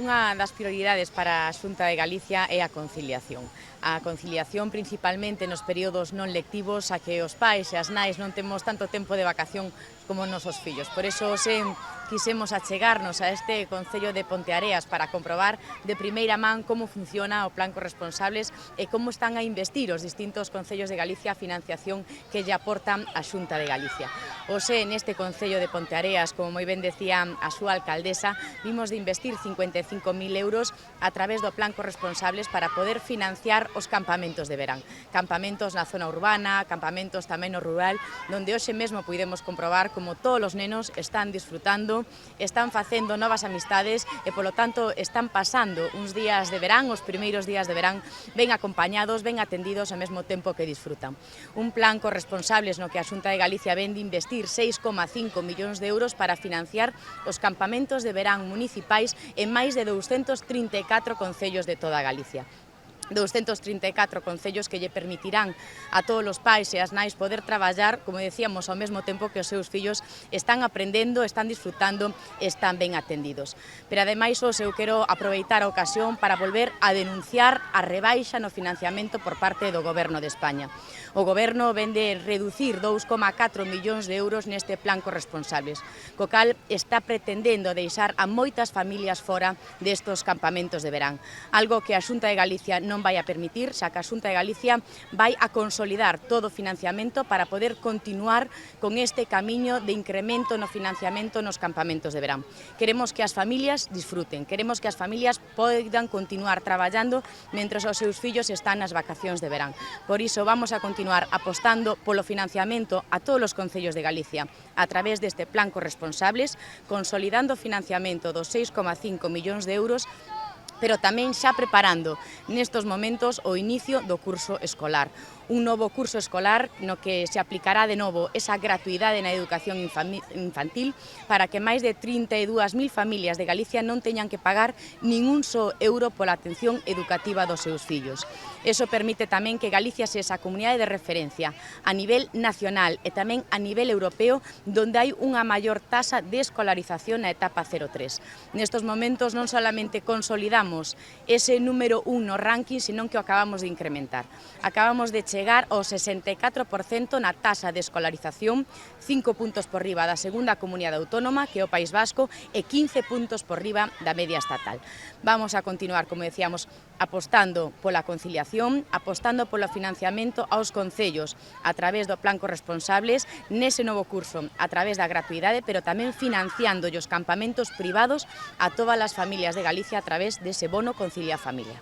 Unha das prioridades para a Xunta de Galicia é a conciliación. A conciliación principalmente nos períodos non lectivos a que os pais e as nais non temos tanto tempo de vacación como os nosos fillos. Por iso quisemos achegarnos a este Concello de Ponteareas para comprobar de primeira man como funciona o Plan Corresponsables e como están a investir os distintos concellos de Galicia a financiación que lle aportan a Xunta de Galicia. Hoxe, neste Concello de Ponteareas, como moi ben decía a súa alcaldesa, vimos de investir 55.000 euros a través do Plan Corresponsables para poder financiar os campamentos de verán. Campamentos na zona urbana, campamentos tamén no rural, onde hoxe mesmo puidemos comprobar como todos os nenos están disfrutando, están facendo novas amistades e, polo tanto, están pasando uns días de verán, os primeiros días de verán, ben acompañados, ben atendidos ao mesmo tempo que disfrutan. Un plan Corresponsables no que a Xunta de Galicia ven de investir 6,5 millóns de euros para financiar os campamentos de verán municipais en máis de 234 concellos de toda Galicia. 234 concellos que lle permitirán a todos os pais e as nais poder traballar, como decíamos, ao mesmo tempo que os seus fillos están aprendendo, están disfrutando, están ben atendidos. Pero ademais, hoxe eu quero aproveitar a ocasión para volver a denunciar a rebaixa no financiamento por parte do Goberno de España. O Goberno ven de reducir 2,4 millóns de euros neste plan Corresponsables, co cal está pretendendo deixar a moitas familias fora destos campamentos de verán, algo que a Xunta de Galicia non vai a permitir, xa que a Xunta de Galicia vai a consolidar todo o financiamento para poder continuar con este camiño de incremento no financiamento nos campamentos de verán. Queremos que as familias disfruten, queremos que as familias poidan continuar traballando mentres os seus fillos están nas vacacións de verán. Por iso vamos a continuar apostando polo financiamento a todos os concellos de Galicia a través deste plan Corresponsables, consolidando o financiamento dos 6,5 millóns de euros, pero tamén xa preparando nestos momentos o inicio do curso escolar. Un novo curso escolar no que se aplicará de novo esa gratuidade na educación infantil para que máis de 32.000 familias de Galicia non teñan que pagar ningún só euro pola atención educativa dos seus fillos. Eso permite tamén que Galicia sexa esa comunidade de referencia a nivel nacional e tamén a nivel europeo, donde hai unha maior tasa de escolarización na etapa 03. Nestos momentos non solamente consolidamos ese número 1 no ranking, senón que o acabamos de incrementar. Acabamos de chegar ao 64% na tasa de escolarización, 5 puntos por riba da segunda comunidade autónoma, que é o País Vasco, e 15 puntos por riba da media estatal. Vamos a continuar, como decíamos, apostando pola conciliación, apostando polo financiamento aos concellos a través do Plan Corresponsables, nese novo curso a través da gratuidade, pero tamén financiando os campamentos privados a todas as familias de Galicia a través dese bono Concilia Familia.